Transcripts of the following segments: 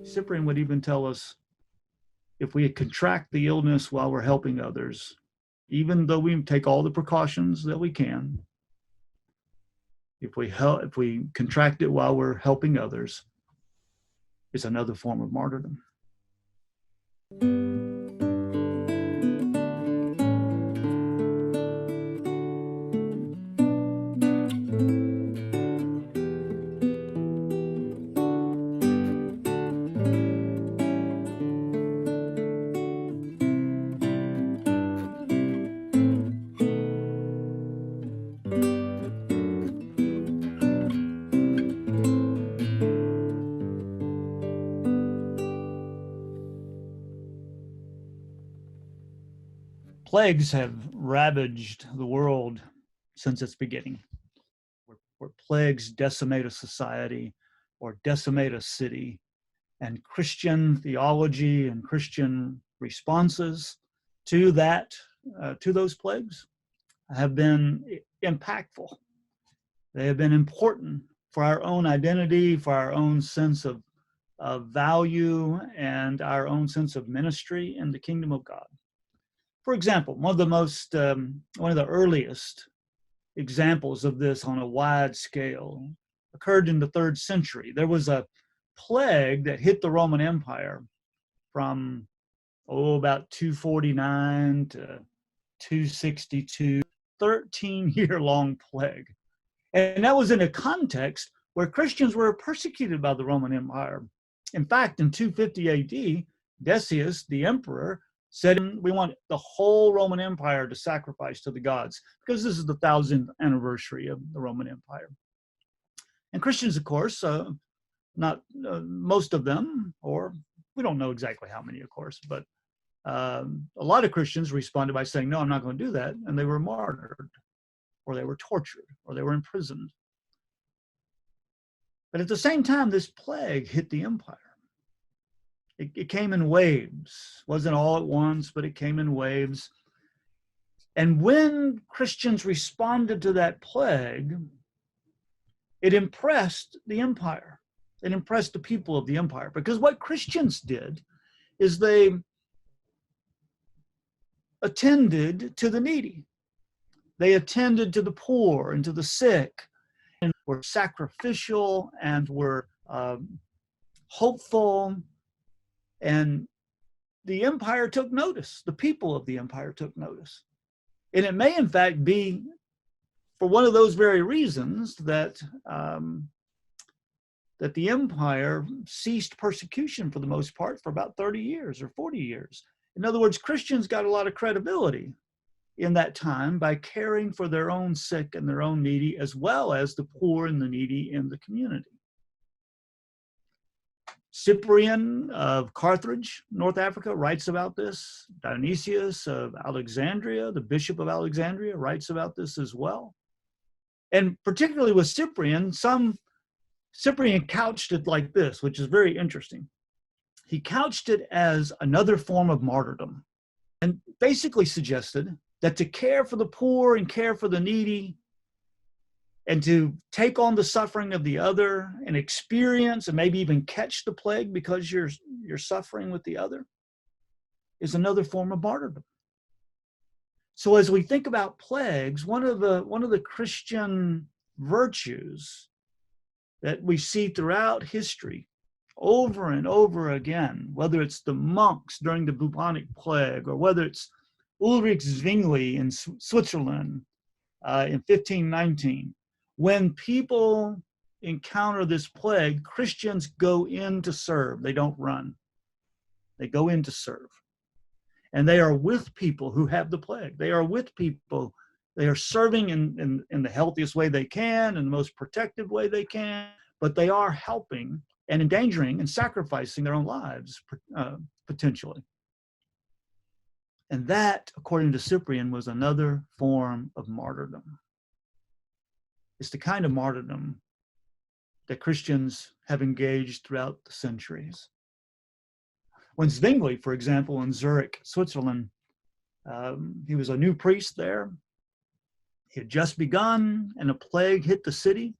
Cyprian would even tell us, if we contract the illness while we're helping others, even though we take all the precautions that we can, if we contract it while we're helping others, it's another form of martyrdom. Plagues have ravaged the world since its beginning. Where plagues decimate a society or decimate a city, and Christian theology and Christian responses to those plagues have been impactful. They have been important for our own identity, for our own sense of value, and our own sense of ministry in the kingdom of God. For example, one of the earliest examples of this on a wide scale occurred in the 3rd century. There was a plague that hit the Roman Empire from about 249 to 262, 13-year-long plague. And that was in a context where Christians were persecuted by the Roman Empire. In fact, in 250 AD, Decius, the emperor, said, we want the whole Roman Empire to sacrifice to the gods, because this is the 1000th anniversary of the Roman Empire. And Christians, of course, not most of them, or we don't know exactly how many, of course, but a lot of Christians responded by saying, no, I'm not going to do that. And they were martyred, or they were tortured, or they were imprisoned. But at the same time, this plague hit the empire. It came in waves. It wasn't all at once, but it came in waves. And when Christians responded to that plague, it impressed the empire. It impressed the people of the empire. Because what Christians did is they attended to the needy. They attended to the poor and to the sick, and were sacrificial and were hopeful. And the empire took notice. The people of the empire took notice. And it may, in fact, be for one of those very reasons that the empire ceased persecution for the most part for about 30 years or 40 years. In other words, Christians got a lot of credibility in that time by caring for their own sick and their own needy, as well as the poor and the needy in the community. Cyprian of Carthage, North Africa, writes about this. Dionysius of Alexandria, the Bishop of Alexandria, writes about this as well. And particularly with Cyprian, Cyprian couched it like this, which is very interesting. He couched it as another form of martyrdom, and basically suggested that to care for the poor and care for the needy, and to take on the suffering of the other and experience and maybe even catch the plague because you're suffering with the other, is another form of martyrdom. So as we think about plagues, one of the Christian virtues that we see throughout history over and over again, whether it's the monks during the bubonic plague, or whether it's Ulrich Zwingli in Switzerland in 1519, when people encounter this plague, Christians go in to serve. They don't run. They go in to serve. And they are with people who have the plague. They are with people. They are serving in the healthiest way they can, in the most protective way they can, but they are helping and endangering and sacrificing their own lives, potentially. And that, according to Cyprian, was another form of martyrdom. It's the kind of martyrdom that Christians have engaged throughout the centuries. When Zwingli, for example, in Zurich, Switzerland, he was a new priest there. He had just begun, and a plague hit the city.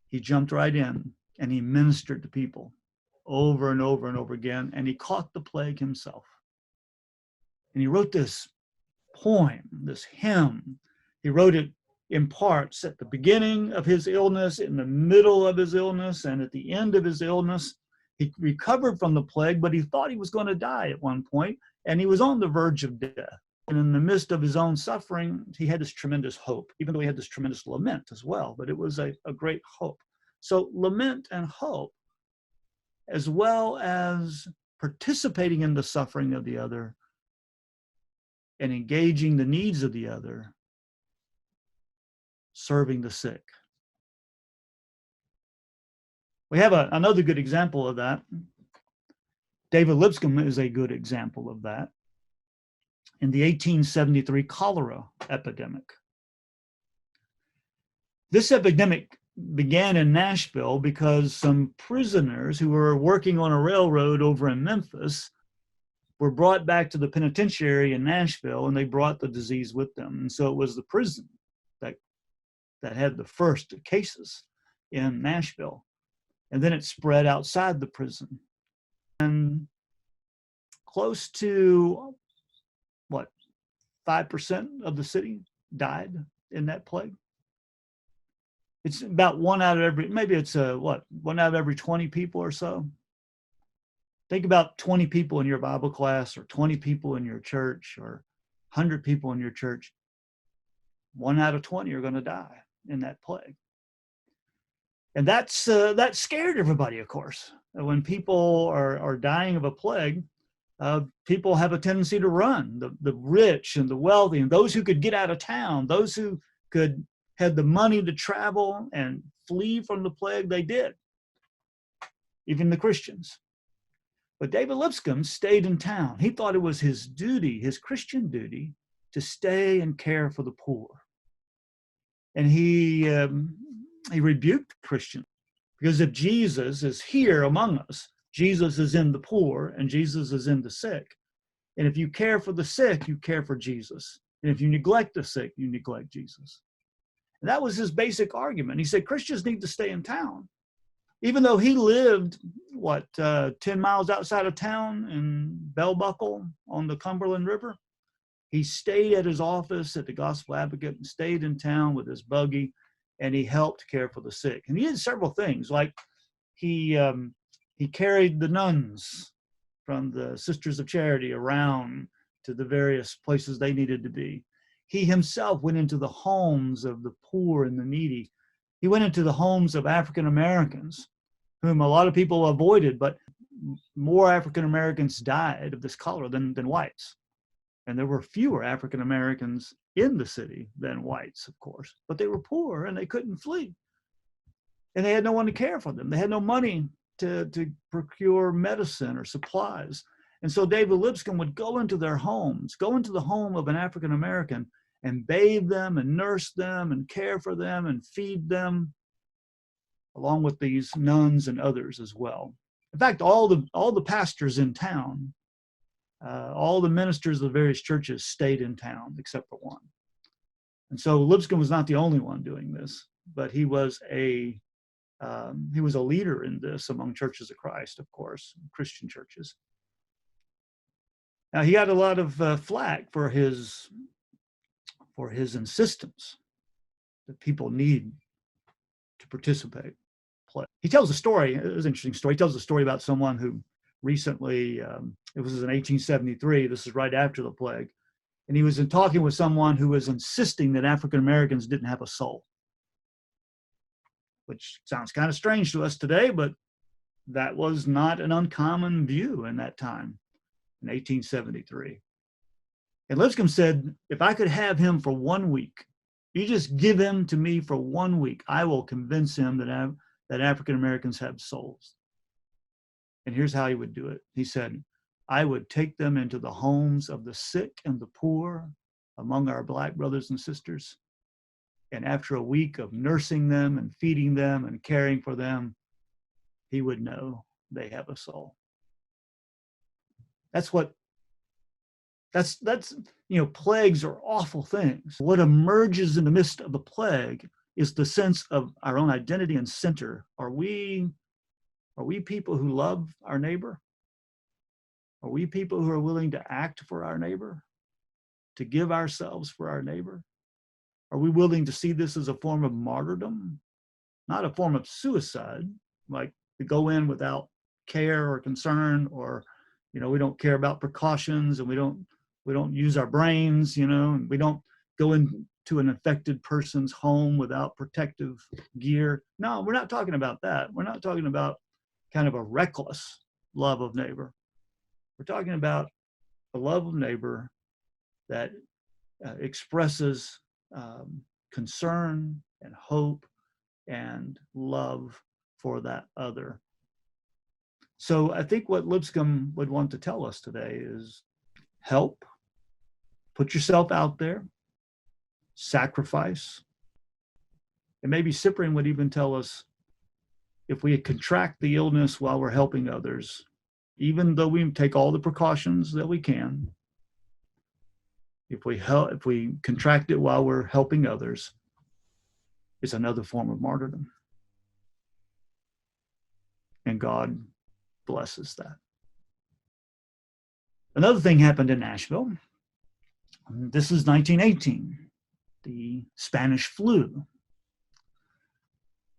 He jumped right in, and he ministered to people. over and over and over again, and he caught the plague himself. And he wrote this poem, this hymn. He wrote it in parts at the beginning of his illness, in the middle of his illness, and at the end of his illness. He recovered from the plague, but he thought he was going to die at one point, and he was on the verge of death. And in the midst of his own suffering, he had this tremendous hope, even though he had this tremendous lament as well, but it was a great hope. So lament and hope, as well as participating in the suffering of the other and engaging the needs of the other, serving the sick. We have another good example of that. David Lipscomb is a good example of that. In the 1873 cholera epidemic. This epidemic began in Nashville because some prisoners who were working on a railroad over in Memphis were brought back to the penitentiary in Nashville, and they brought the disease with them. And so it was the prison that had the first cases in Nashville. And then it spread outside the prison. And close to, 5% of the city died in that plague. It's about one out of every 20 people or so. Think about 20 people in your Bible class, or 20 people in your church, or 100 people in your church. 1 out of 20 are going to die in that plague. And that scared everybody, of course. When people are dying of a plague, people have a tendency to run. The rich and the wealthy, and those who could get out of town, those who had the money to travel and flee from the plague, they did. Even the Christians. But David Lipscomb stayed in town. He thought it was his duty, his Christian duty, to stay and care for the poor. And he rebuked Christians, because if Jesus is here among us, Jesus is in the poor and Jesus is in the sick. And if you care for the sick, you care for Jesus. And if you neglect the sick, you neglect Jesus. And that was his basic argument. He said Christians need to stay in town. Even though he lived, 10 miles outside of town in Bell Buckle on the Cumberland River, he stayed at his office at the Gospel Advocate and stayed in town with his buggy, and he helped care for the sick. And he did several things, like he carried the nuns from the Sisters of Charity around to the various places they needed to be. He himself went into the homes of the poor and the needy. He went into the homes of African Americans, whom a lot of people avoided, but more African Americans died of this cholera than whites. And there were fewer African Americans in the city than whites, of course, but they were poor and they couldn't flee. And they had no one to care for them. They had no money to procure medicine or supplies. And so David Lipscomb would go into their homes, go into the home of an African American and bathe them and nurse them and care for them and feed them, along with these nuns and others as well. In fact, all the pastors in town, all the ministers of the various churches stayed in town except for one. And so Lipscomb was not the only one doing this, but he was a leader in this among churches of Christ, of course, Christian churches. Now, he got a lot of flack for his insistence that people need to participate. He tells a story. It was an interesting story. He tells a story about someone who recently, it was in 1873, this is right after the plague, and he was talking with someone who was insisting that African Americans didn't have a soul, which sounds kind of strange to us today, but that was not an uncommon view in that time, in 1873. And Lipscomb said, if I could have him for 1 week, you just give him to me for 1 week, I will convince him that African Americans have souls. And here's how he would do it. He said, I would take them into the homes of the sick and the poor among our Black brothers and sisters. And after a week of nursing them and feeding them and caring for them, he would know they have a soul. That's plagues are awful things. What emerges in the midst of the plague is the sense of our own identity and center. Are we Are we people who love our neighbor? Are we people who are willing to act for our neighbor, to give ourselves for our neighbor? Are we willing to see this as a form of martyrdom, not a form of suicide, like to go in without care or concern, or, we don't care about precautions, and we don't use our brains, and we don't go into an infected person's home without protective gear. No, we're not talking about that. We're not talking about kind of a reckless love of neighbor. We're talking about a love of neighbor that expresses concern and hope and love for that other. So I think what Lipscomb would want to tell us today is help, put yourself out there, sacrifice. And maybe Cyprian would even tell us, if we contract the illness while we're helping others, even though we take all the precautions that we can, if we contract it while we're helping others, it's another form of martyrdom. And God blesses that. Another thing happened in Nashville. This is 1918, the Spanish flu.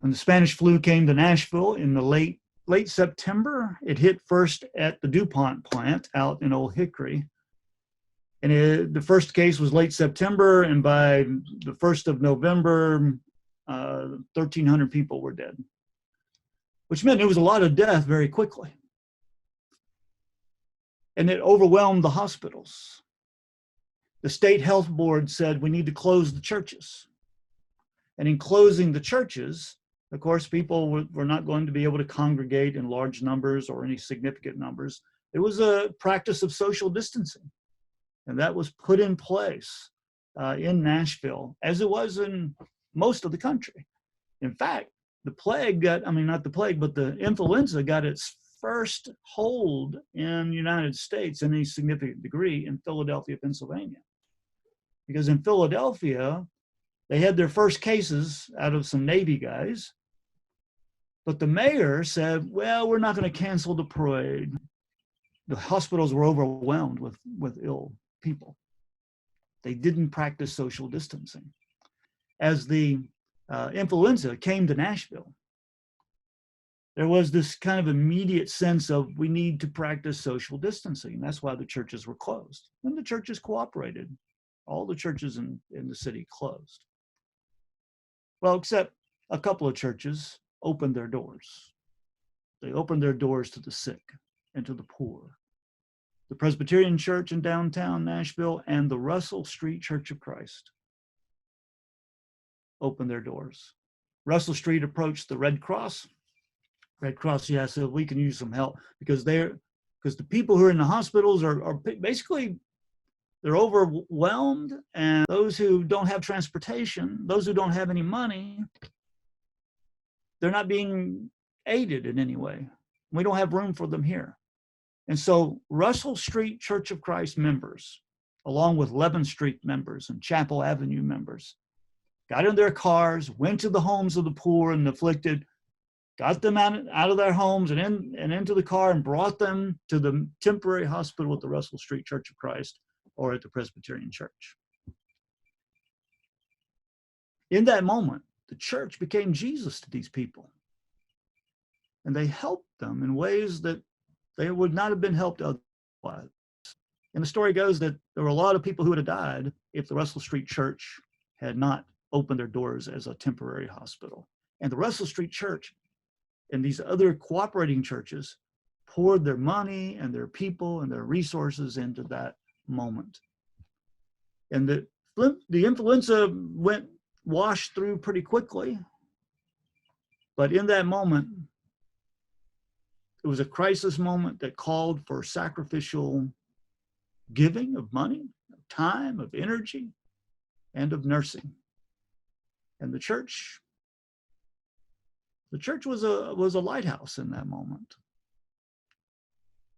When the Spanish flu came to Nashville in the late September, it hit first at the DuPont plant out in Old Hickory. And the first case was late September, and by the 1st of November, 1,300 people were dead, which meant there was a lot of death very quickly. And it overwhelmed the hospitals. The state health board said, we need to close the churches. And in closing the churches, of course, people were not going to be able to congregate in large numbers or any significant numbers. It was a practice of social distancing. And that was put in place in Nashville, as it was in most of the country. In fact, the influenza got its first hold in the United States in any significant degree in Philadelphia, Pennsylvania. Because in Philadelphia, they had their first cases out of some Navy guys, but the mayor said, well, we're not going to cancel the parade. The hospitals were overwhelmed with ill people. They didn't practice social distancing. As the influenza came to Nashville, there was this kind of immediate sense of, we need to practice social distancing. That's why the churches were closed. And the churches cooperated. All the churches in the city closed. Well, except a couple of churches opened their doors. They opened their doors to the sick and to the poor. The Presbyterian Church in downtown Nashville and the Russell Street Church of Christ opened their doors. Russell Street approached the Red Cross. Red Cross, said, we can use some help, because the people who are in the hospitals are basically, they're overwhelmed, and those who don't have transportation, those who don't have any money, they're not being aided in any way. We don't have room for them here. And so Russell Street Church of Christ members, along with Levin Street members and Chapel Avenue members, got in their cars, went to the homes of the poor and afflicted, got them out of their homes and into the car, and brought them to the temporary hospital at the Russell Street Church of Christ or at the Presbyterian Church. In that moment, the church became Jesus to these people. And they helped them in ways that they would not have been helped otherwise. And the story goes that there were a lot of people who would have died if the Russell Street Church had not opened their doors as a temporary hospital. And the Russell Street Church and these other cooperating churches poured their money and their people and their resources into that moment. And the influenza washed through pretty quickly. But in that moment, it was a crisis moment that called for sacrificial giving of money, of time, of energy, and of nursing. And the church was a lighthouse in that moment.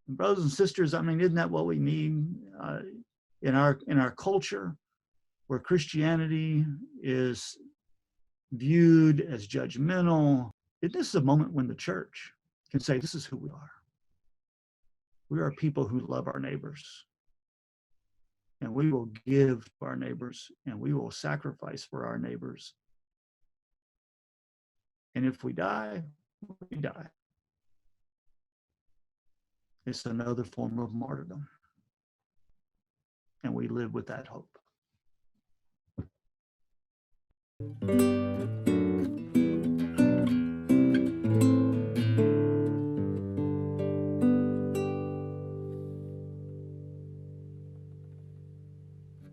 And brothers and sisters, isn't that what we need in our culture, where Christianity is viewed as judgmental? This is a moment when the church can say, this is who we are. We are people who love our neighbors. And we will give to our neighbors, and we will sacrifice for our neighbors. And if we die, we die. It's another form of martyrdom. And we live with that hope.